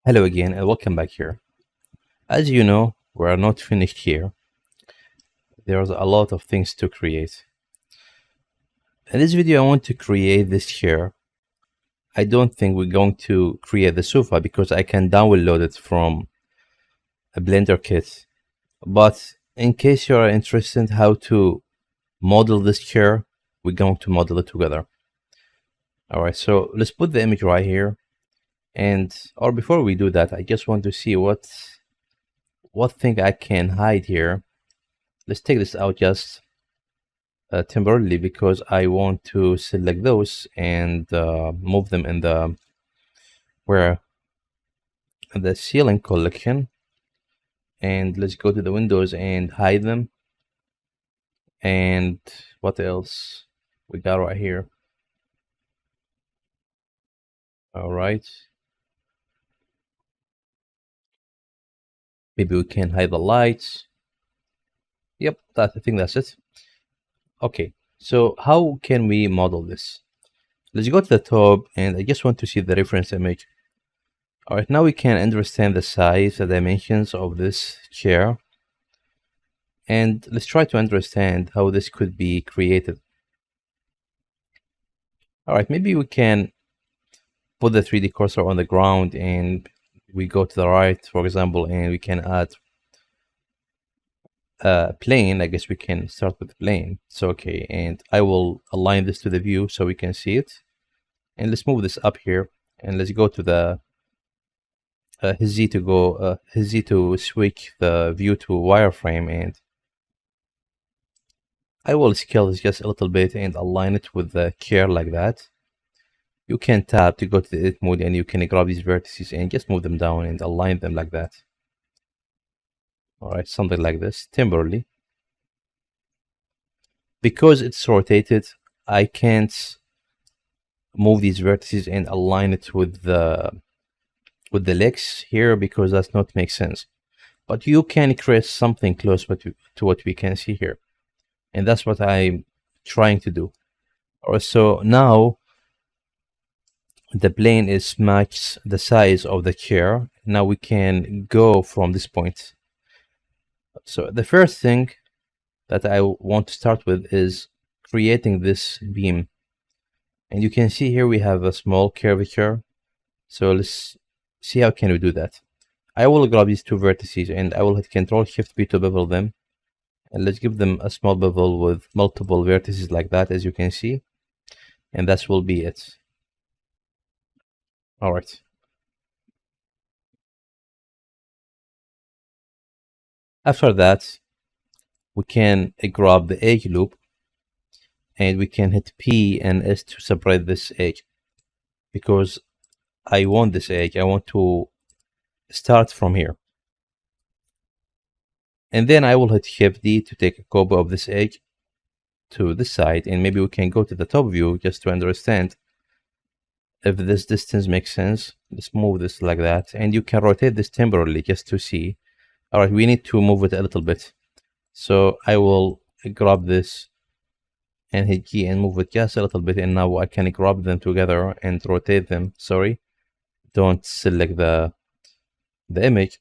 Hello again and welcome back here. As you know, we are not finished here. There's a lot of things to create. In this video, I want to create this chair. I don't think we're going to create the sofa because I can download it from a Blender kit. But in case you are interested how to model this chair, we're going to model it together. Alright, so let's put the image right here. Or before we do that, I just want to see what thing I can hide here. Let's take this out just temporarily because I want to select those and move them in the ceiling collection, and let's go to the windows and hide them. And what else we got right here? All right, maybe we can hide the lights. Yep, I think that's it. Okay, so how can we model this? Let's go to the top, and I just want to see the reference image. All right, now we can understand the size, the dimensions of this chair, and let's try to understand how this could be created. All right, maybe we can put the 3D cursor on the ground and we go to the right, for example, and we can add a plane. I guess we can start with the plane. So, okay, and I will align this to the view so we can see it. And let's move this up here, and let's go to the his Z to switch the view to wireframe, and I will scale this just a little bit and align it with the chair like that. You can tap to go to the edit mode, and you can grab these vertices and just move them down and align them like that. All right, something like this temporarily. Because it's rotated, I can't move these vertices and align it with the legs here because that's not make sense. But you can create something close to what we can see here, and that's what I'm trying to do. So now the plane is matched the size of the chair. Now we can go from this point. So the first thing that I want to start with is creating this beam, and you can see here we have a small curvature. So let's see how can we do that. I will grab these two vertices and I will hit Ctrl+Shift+B to bevel them, and let's give them a small bevel with multiple vertices like that, as you can see, and that will be it. All right. After that, we can grab the edge loop, and we can hit P and S to separate this edge because I want this edge. I want to start from here. And then I will hit Shift D to take a copy of this edge to this side, and maybe we can go to the top view just to understand if this distance makes sense. Let's move this like that, and you can rotate this temporarily just to see. All right, we need to move it a little bit. So I will grab this and hit G and move it just a little bit, and now I can grab them together and rotate them. Sorry, don't select the image.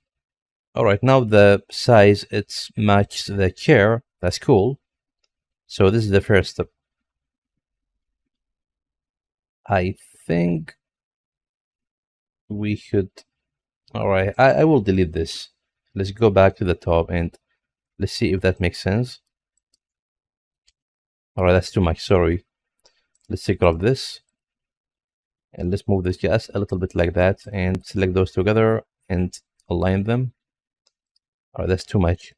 All right, now the size, it's matches the chair. That's cool. So this is the first step. I think we should. All right, I will delete this. Let's go back to the top and let's see if that makes sense. All right, that's too much. Sorry. Let's take off this and let's move this just a little bit like that and select those together and align them. All right, that's too much.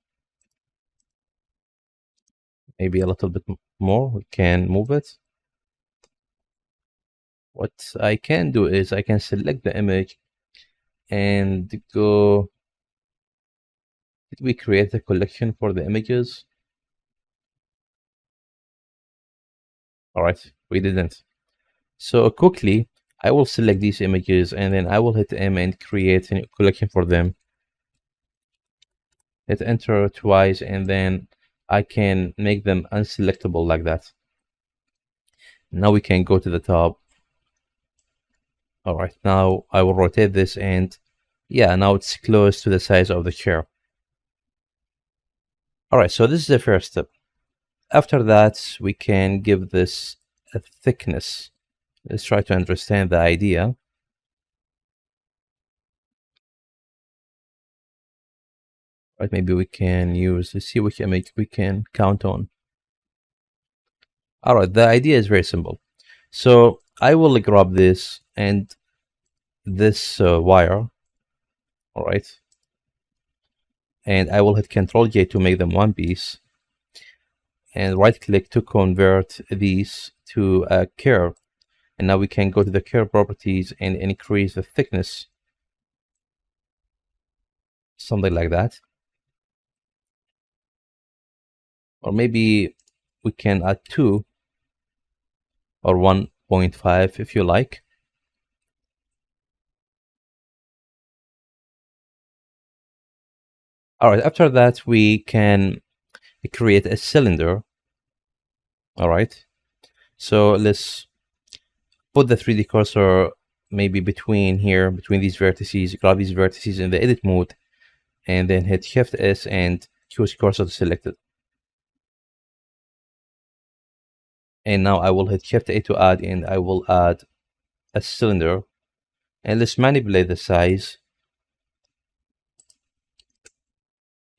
Maybe a little bit more. We can move it. What I can do is I can select the image and go. Did we create a collection for the images? All right, we didn't. So quickly, I will select these images and then I will hit M and create a collection for them. Hit enter twice and then I can make them unselectable like that. Now we can go to the top. All right, now I will rotate this and Yeah, now it's close to the size of the chair. All right, so this is the first step. After that, we can give this a thickness. Let's try to understand the idea. Right, maybe we can use, let's see which image we can count on. All right, the idea is very simple. So I will grab this and this wire, all right, and I will hit Control J to make them one piece, and right click to convert these to a curve. And now we can go to the curve properties and increase the thickness, something like that. Or maybe we can add 2 or 1.5 if you like. All right, after that, we can create a cylinder. All right, so let's put the 3D cursor maybe between here, between these vertices, grab these vertices in the edit mode, and then hit Shift S and choose cursor to select it. And now I will hit Shift A to add, and I will add a cylinder. And let's manipulate the size,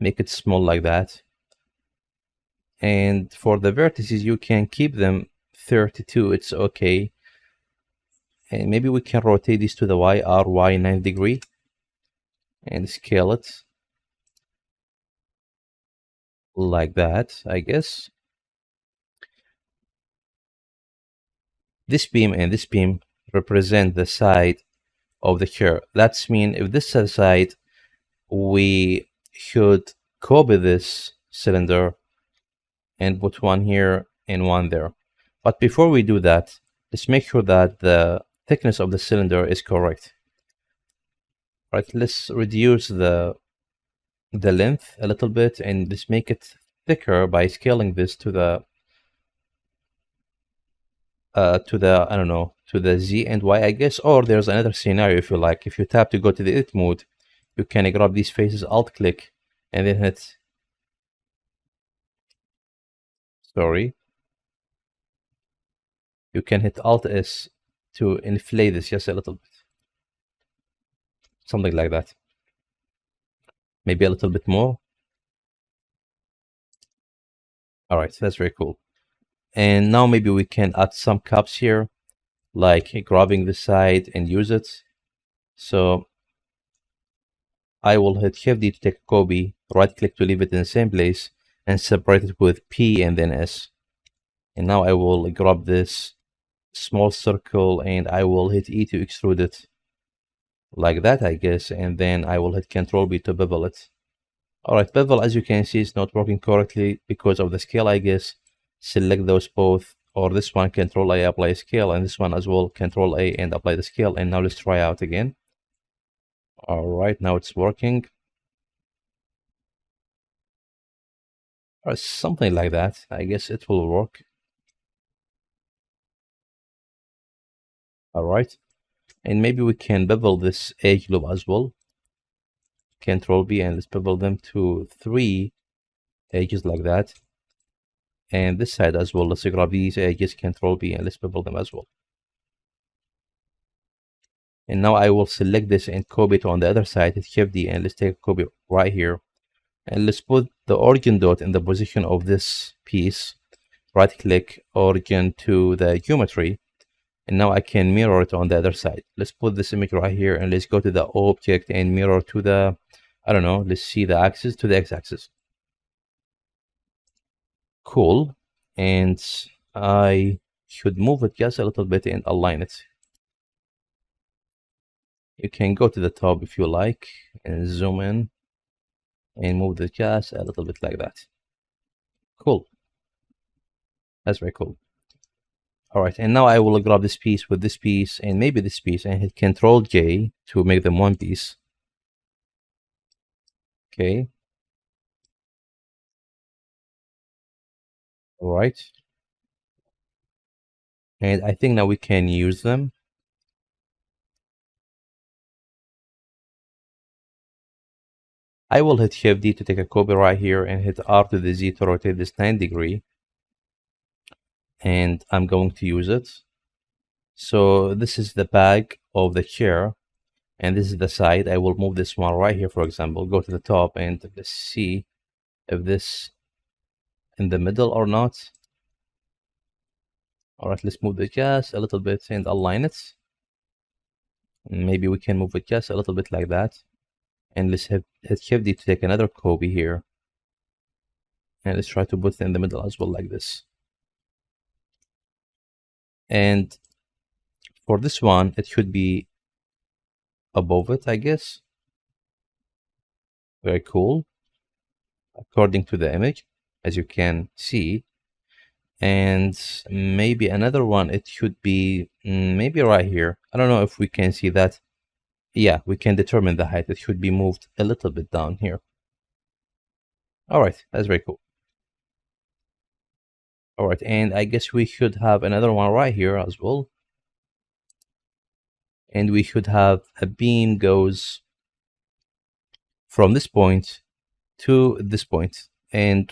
make it small like that. And for the vertices, you can keep them 32, it's okay. And maybe we can rotate this to the Y, RY 90 degree, and scale it like that, I guess. This beam and this beam represent the side of the curve. That's mean if this is the side, we should copy this cylinder and put one here and one there. But before we do that, let's make sure that the thickness of the cylinder is correct. Right, let's reduce the length a little bit, and let's make it thicker by scaling this to the I don't know, to the Z and Y, I guess. Or there's another scenario if you like. If you tap to go to the edit mode, you can grab these faces, alt click, and then hit, sorry, you can hit alt S to inflate this just a little bit, something like that, maybe a little bit more. All right, so that's very cool. And now maybe we can add some cups here, like grabbing the side and use it. So I will hit Shift D to take a copy, right click to leave it in the same place, and separate it with P and then S. And now I will grab this small circle and I will hit E to extrude it like that, I guess. And then I will hit Control B to bevel it. All right, bevel, as you can see, is not working correctly because of the scale, I guess. Select those both, or this one, Control A, apply scale, and this one as well, Control A and apply the scale. And now let's try out again. All right, now it's working. Or something like that. I guess it will work. All right, and maybe we can bevel this edge loop as well. Control B, and let's bevel them to 3 edges like that. And this side as well, let's grab these edges, Control B, and let's bevel them as well. And now I will select this and copy it on the other side, hit Shift D, and let's take a copy right here. And let's put the origin dot in the position of this piece. Right click origin to the geometry. And now I can mirror it on the other side. Let's put this image right here, and let's go to the object and mirror to the, I don't know, let's see the axis, to the x-axis. Cool. And I should move it just a little bit and align it. You can go to the top if you like and zoom in and move the just a little bit like that. Cool. That's very cool. All right, and now I will grab this piece with this piece and maybe this piece and hit Control J to make them one piece. Okay. All right. And I think now we can use them. I will hit Shift D to take a copy right here and hit R to the Z to rotate this 9 degree. And I'm going to use it. So this is the back of the chair, and this is the side. I will move this one right here, for example, go to the top, and let's see if this in the middle or not. All right, let's move it just a little bit and align it. Maybe we can move it just a little bit like that. And let's hit Shift D to take another copy here. And let's try to put it in the middle as well, like this. And for this one, it should be above it, I guess. Very cool. According to the image, as you can see. And maybe another one, it should be maybe right here. I don't know if we can see that. Yeah, we can determine the height. It should be moved a little bit down here. All right, that's very cool. All right, and I guess we should have another one right here as well. And we should have a beam goes from this point to this point, and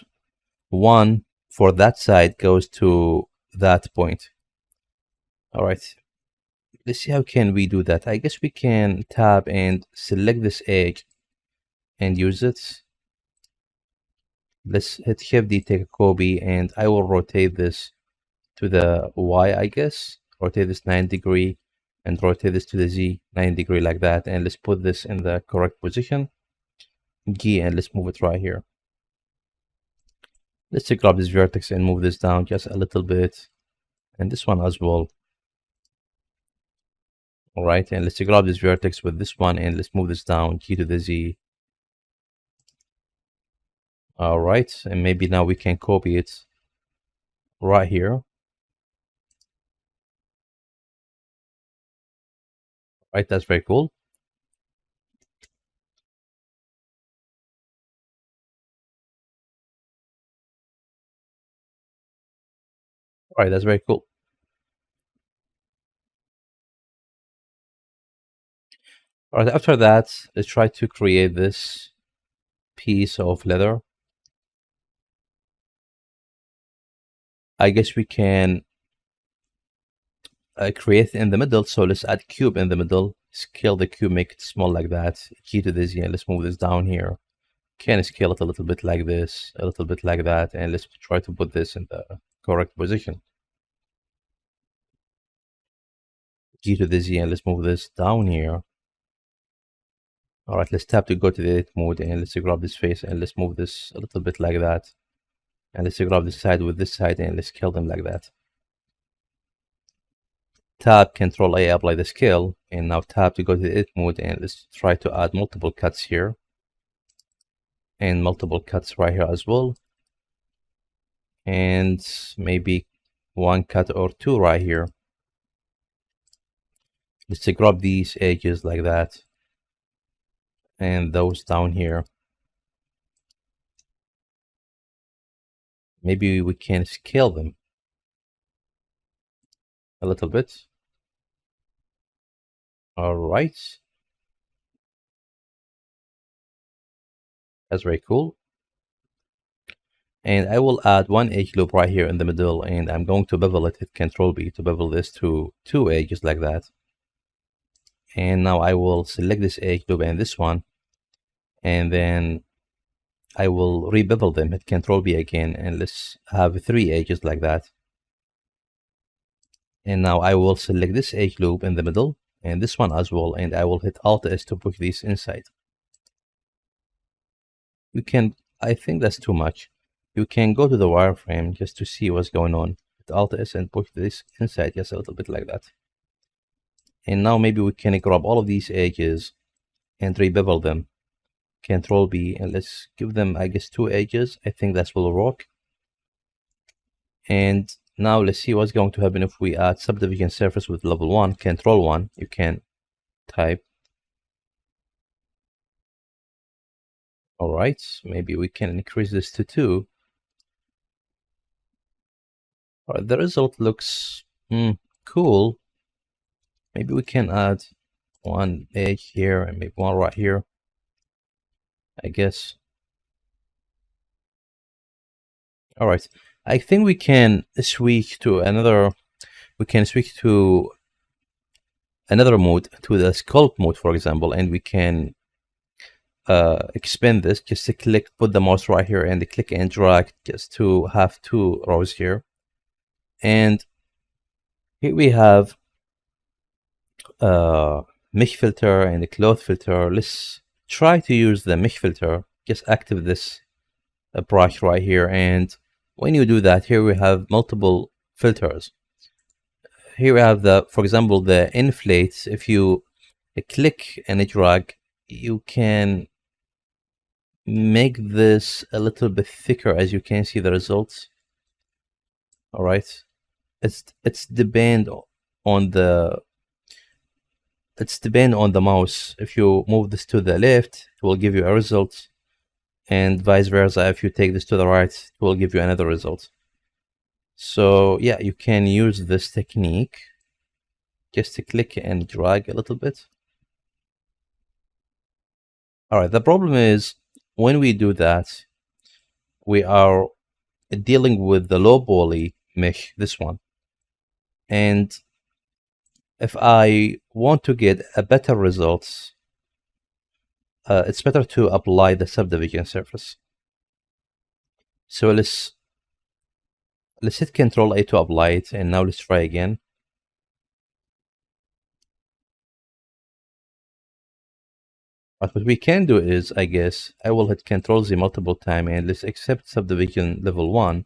one for that side goes to that point. All right, let's see how can we do that. I guess we can tab and select this edge and use it. Let's hit Shift D, take a copy, and I will rotate this to the Y, I guess. Rotate this 9 degree and rotate this to the Z 9 degree like that. And let's put this in the correct position. G, and let's move it right here. Let's grab this vertex and move this down just a little bit. And this one as well. All right, and let's grab this vertex with this one and let's move this down, G to the Z. All right, and maybe now we can copy it right here. Right, that's very cool. All right, that's very cool. All right, after that, let's try to create this piece of leather. I guess we can create it in the middle. So let's add cube in the middle, scale the cube, make it small like that. G to the Z, and let's move this down here. Can scale it a little bit like this, a little bit like that, and let's try to put this in the correct position. G to the Z, and let's move this down here. All right, let's tap to go to the edit mode, and let's grab this face, and let's move this a little bit like that. And let's grab this side with this side, and let's scale them like that. Tab, Control A, apply the scale, and now tab to go to the edit mode, and let's try to add multiple cuts here. And multiple cuts right here as well. And maybe one cut or two right here. Let's grab these edges like that. And those down here. Maybe we can scale them a little bit. All right. That's very cool. And I will add one edge loop right here in the middle, and I'm going to bevel it, hit Control B to bevel this to two edges like that. And now I will select this edge loop and this one, and then I will re-bevel them, hit Control B again, and let's have three edges like that. And now I will select this edge loop in the middle, and this one as well, and I will hit Alt S to push these inside. You can, I think that's too much. You can go to the wireframe just to see what's going on. Hit Alt S and push this inside just a little bit like that. And now maybe we can grab all of these edges and re-bevel them. Control B, and let's give them, I guess, two edges. I think that will work. And now let's see what's going to happen if we add subdivision surface with level 1, Control 1. You can type. All right, maybe we can increase this to 2. All right, the result looks cool. Maybe we can add one edge here and maybe one right here. I guess. All right. I think we can switch to another. We can switch to another mode, to the sculpt mode, for example, and we can expand this. Just to click, put the mouse right here, and click and drag just to have two rows here. And here we have mesh filter and a cloth filter. Let's try to use the mesh filter. Just active this brush right here, and when you do that, here we have multiple filters. Here we have the, for example, the inflates. If you click and drag, you can make this a little bit thicker, as you can see the results. All right, it's depend on the mouse. If you move this to the left, it will give you a result, and vice versa. If you take this to the right, it will give you another result. So yeah, you can use this technique just to click and drag a little bit. All right, the problem is when we do that, we are dealing with the low poly mesh, this one. And if I want to get a better results, it's better to apply the subdivision surface. So let's hit Control A to apply it, and now let's try again. But what we can do is, I guess, I will hit Control Z multiple time, and let's accept subdivision level 1.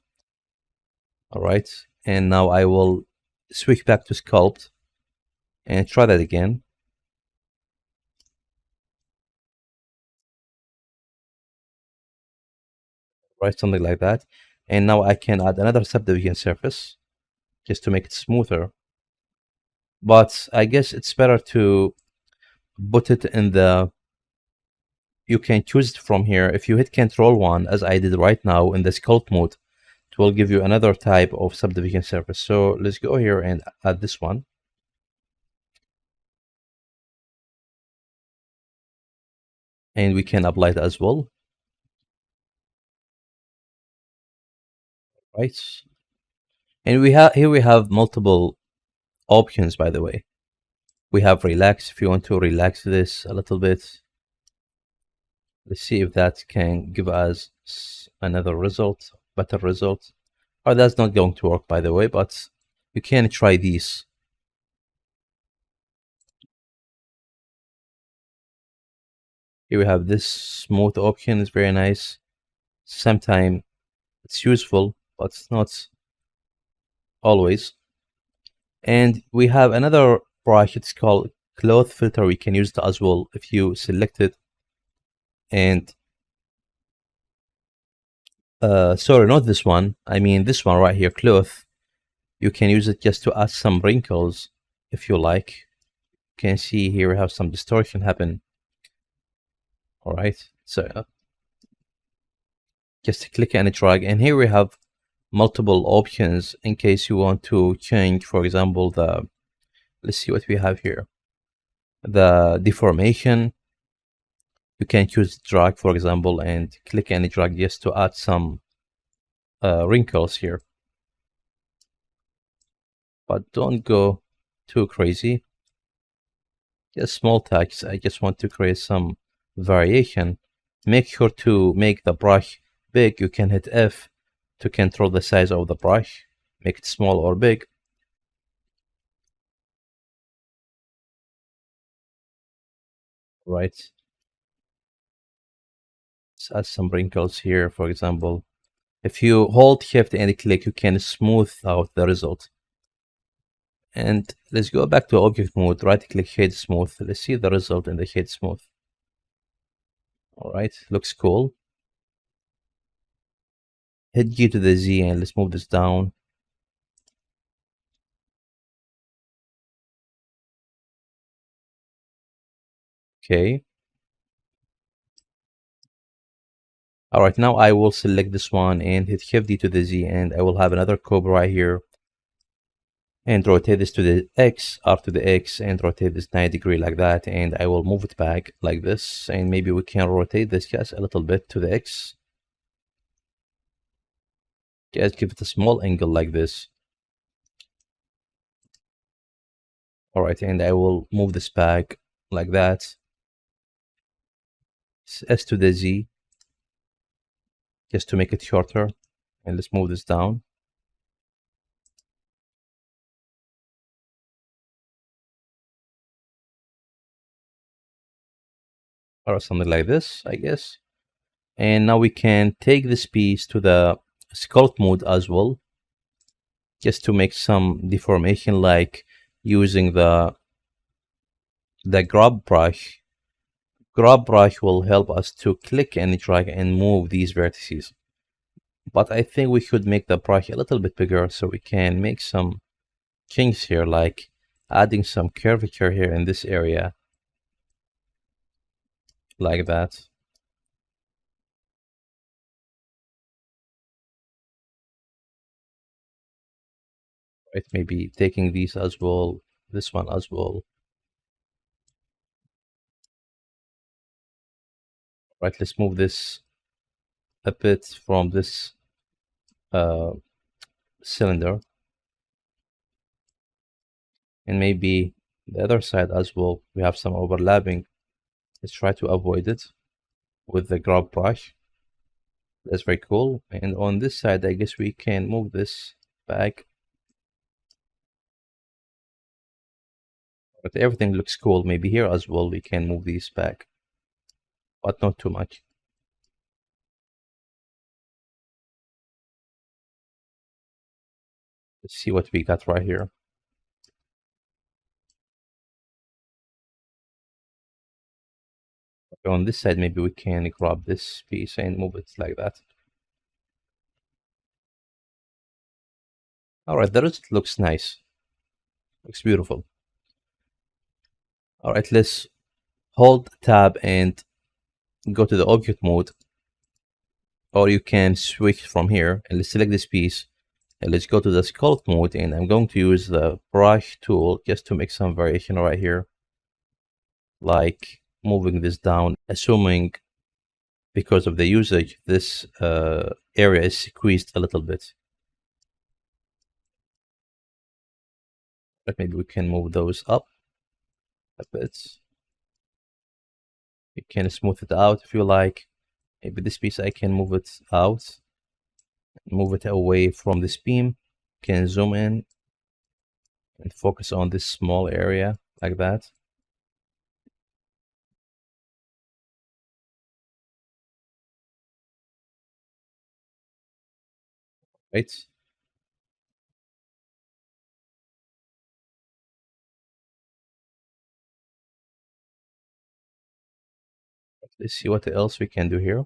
All right, and now I will switch back to sculpt and try that again. Right, something like that. And now I can add another subdivision surface just to make it smoother. But I guess it's better to put it in the, you can choose it from here. If you hit Control 1, as I did right now in the sculpt mode, it will give you another type of subdivision surface. So let's go here and add this one. And we can apply it as well. Right. And here we have multiple options, by the way. We have relax. If you want to relax this a little bit, let's see if that can give us another result, better result. Oh, that's not going to work, by the way, but you can try these. Here we have this smooth option. It's very nice. Sometimes it's useful, but it's not always. And we have another brush. It's called cloth filter. We can use it as well if you select it. And sorry, not this one. I mean this one right here, cloth. You can use it just to add some wrinkles if you like. You can see here we have some distortion happen. All right, so just click and drag, and here we have multiple options in case you want to change, for example, the, let's see what we have here, the deformation. You can choose drag, for example, and click and drag just to add some wrinkles here, but don't go too crazy. Just small touches. I just want to create some variation. Make sure to make the brush big. You can hit F to control the size of the brush, make it small or big. Right. Let's add some wrinkles here, for example. If you hold Shift and click, you can smooth out the result. And let's go back to object mode, right click, shade smooth. Let's see the result in the shade smooth. All right, looks cool. Hit G to the Z, and let's move this down. Okay. All right, now I will select this one and hit Shift D to the Z, and I will have another cube right here. and rotate this to the X, R to the X, and rotate this 90 degree like that. And I will move it back like this. And maybe we can rotate this just a little bit to the X. Just give it a small angle like this. All right, and I will move this back like that. S to the Z, just to make it shorter. And let's move this down. Or something like this, I guess. And now we can take this piece to the sculpt mode as well, just to make some deformation, like using the grab brush. Grab brush will help us to click and drag and move these vertices. But I think we should make the brush a little bit bigger so we can make some changes here, like adding some curvature here in this area, like that. Right, maybe taking these as well, this one as well. Right, let's move this a bit from this cylinder, and maybe the other side as well. We have some overlapping. Let's try to avoid it with the grab brush. That's very cool. And on this side, I guess we can move this back. But everything looks cool. Maybe here as well, we can move these back, but not too much. Let's see what we got right here. On this side, maybe we can grab this piece and move it like that. All right, the result looks nice. Looks beautiful. All right, let's hold tab and go to the object mode, or you can switch from here and let's select this piece and let's go to the sculpt mode, and I'm going to use the brush tool just to make some variation right here, like moving this down, assuming because of the usage this area is squeezed a little bit. But maybe we can move those up a bit. You can smooth it out if you like. Maybe this piece I can move it out, move it away from this beam. Can zoom in and focus on this small area like that. Right. Let's see what else we can do here.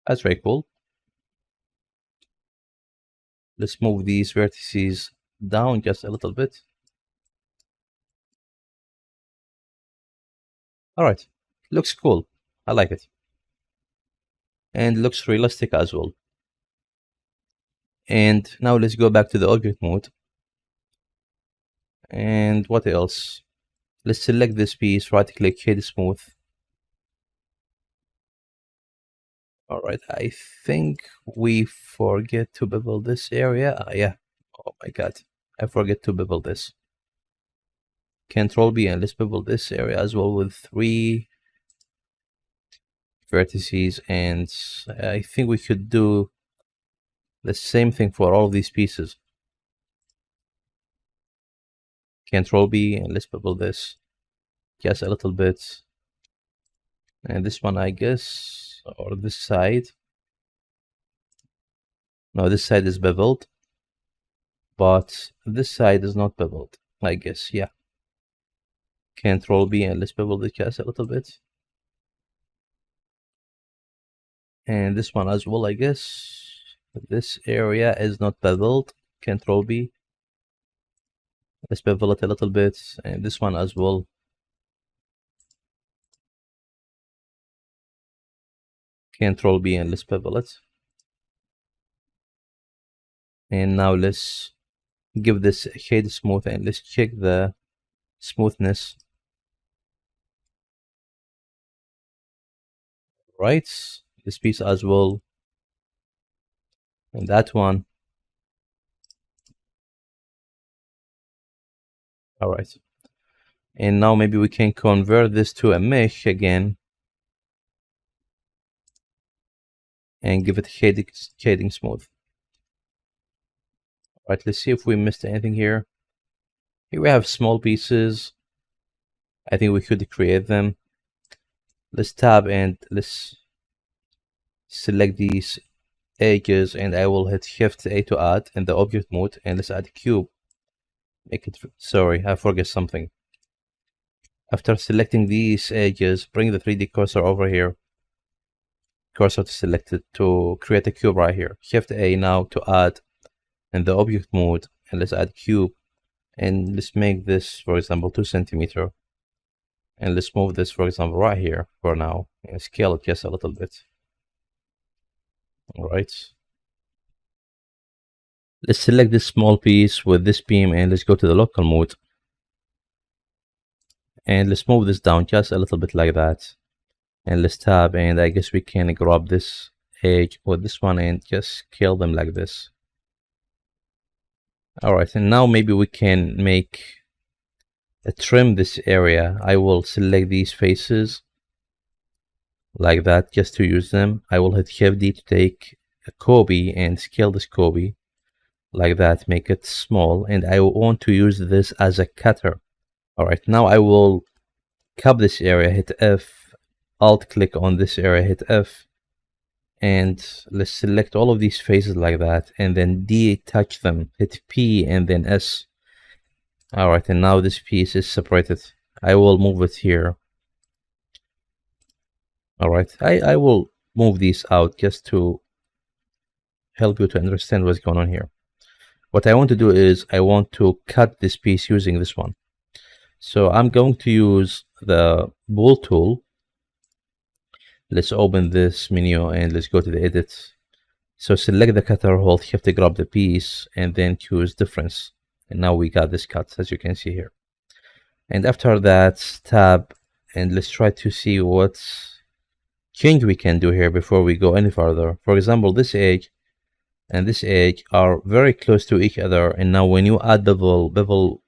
That's very cool. Let's move these vertices down just a little bit. All right, looks cool. I like it. And looks realistic as well. And now let's go back to the object mode. And what else? Let's select this piece, right click, shade smooth. All right, I think we forget to bevel this area. Yeah, oh my God, I forget to bevel this. Control B, and let's bevel this area as well with 3 vertices. And I think we should do the same thing for all of these pieces. Control B, and let's bevel this just a little bit. And this one, I guess, or this side. No, this side is beveled, but this side is not beveled, I guess. Yeah. Control B, and let's bevel the just a little bit. And this one as well, I guess. This area is not beveled. Control B. Let's bevel it a little bit. And this one as well. Control B and let's bevel it. And now let's give this shade smooth and let's check the smoothness. Right, this piece as well, and that one. All right, and now maybe we can convert this to a mesh again and give it shading smooth. All right, let's see if we missed anything here. Here we have small pieces. I think we could create them. Let's tab and let's select these edges, and I will hit Shift A to add in the object mode, and let's add a cube. Make it, sorry, I forget something. After selecting these edges, bring the 3D cursor over here. Cursor to selected to create a cube right here. Shift A now to add in the object mode, and let's add cube, and let's make this, for example, 2 centimeter, and let's move this, for example, right here for now, and scale it just a little bit. All right, let's select this small piece with this beam, and let's go to the local mode, and let's move this down just a little bit like that, and let's tab, and I guess we can grab this edge with this one and just scale them like this. All right, and now maybe we can make trim this area. I will select these faces like that just to use them. I will hit Shift D to take a copy and scale this copy like that, make it small, and I want to use this as a cutter. All right, now I will cut this area, hit F, alt click on this area, hit F, and let's select all of these faces like that, and then detach them, hit P and then S. All right, and now this piece is separated. I will move it here. All right, I will move these out just to help you to understand what's going on here. What I want to do is I want to cut this piece using this one. So I'm going to use the bool tool. Let's open this menu and let's go to the edit. So select the cutter, hold Shift to grab the piece, and then choose difference. And now we got this cut, as you can see here. And after that, tab, and let's try to see what change we can do here before we go any further. For example, this edge and this edge are very close to each other, and now when you add bevel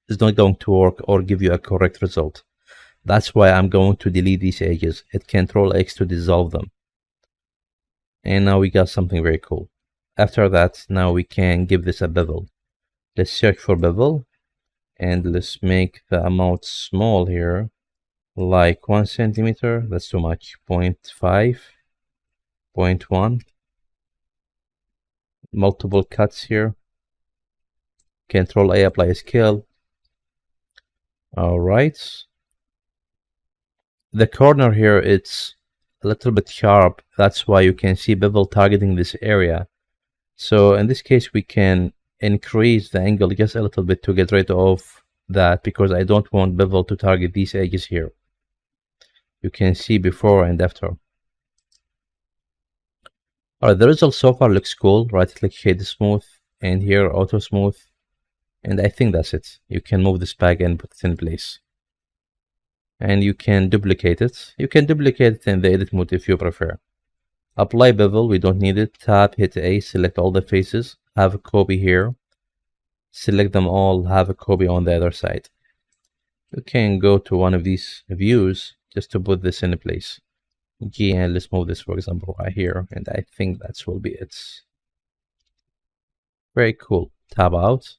is not going to work or give you a correct result. That's why I'm going to delete these edges. Hit Control X to dissolve them. And now we got something very cool. After that, now we can give this a bevel. Let's search for bevel, and let's make the amount small here, like 1 centimeter. That's too much. 0.5, 0.1. Multiple cuts here. Control A, apply scale. All right. The corner here, it's a little bit sharp. That's why you can see bevel targeting this area. So in this case, we can increase the angle just a little bit to get rid of that, because I don't want bevel to target these edges here. You can see before and after. All right, the result so far looks cool. Right click, shade smooth, and here auto smooth. And I think that's it. You can move this back and put it in place. And you can duplicate it. You can duplicate it in the edit mode if you prefer. Apply bevel, we don't need it. Tab, hit A, select all the faces. Have a copy here. Select them all, have a copy on the other side. You can go to one of these views just to put this in place. G, and let's move this, for example, right here. And I think that will be it. Very cool. Tab out.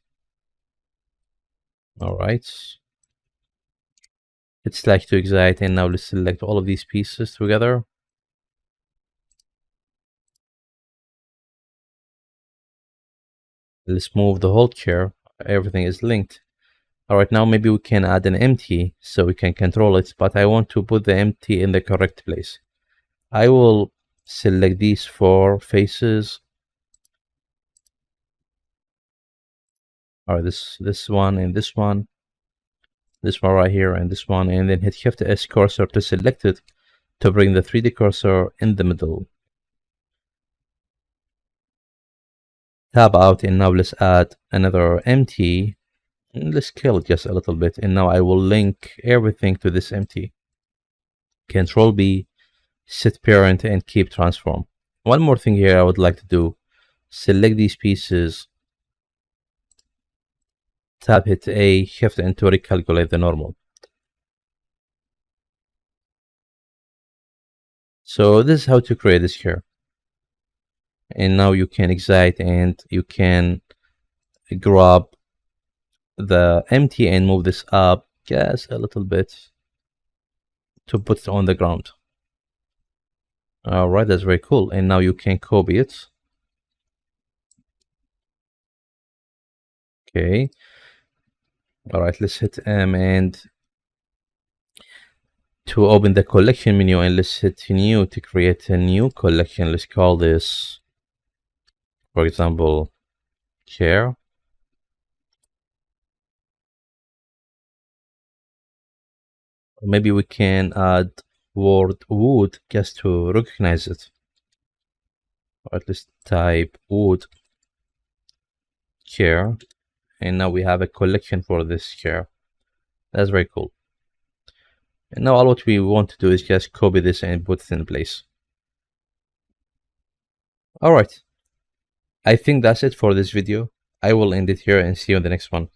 All right. It's like to excite, and now let's select all of these pieces together. Let's move the whole chair. Everything is linked. All right, now maybe we can add an empty so we can control it, but I want to put the empty in the correct place. I will select these 4 faces. All right, this one and this one right here and this one, and then hit Shift S cursor to select it. to bring the 3D cursor in the middle. Tab out, and now let's add another empty. Let's scale it just a little bit, and now I will link everything to this empty. Control B, set parent, and keep transform. One more thing here I would like to do. Select these pieces, tab hit A, shift and to recalculate the normal. So this is how to create this here. And now you can excite and you can grab the empty and move this up just a little bit to put it on the ground. All right, that's very cool. And now you can copy it. Okay. All right, let's hit M and to open the collection menu, and let's hit new to create a new collection. Let's call this, for example, chair. Maybe we can add word wood just to recognize it. Or at least type wood chair, and now we have a collection for this chair. That's very cool. And now all what we want to do is just copy this and put it in place. All right, I think that's it for this video. I will end it here and see you in the next one.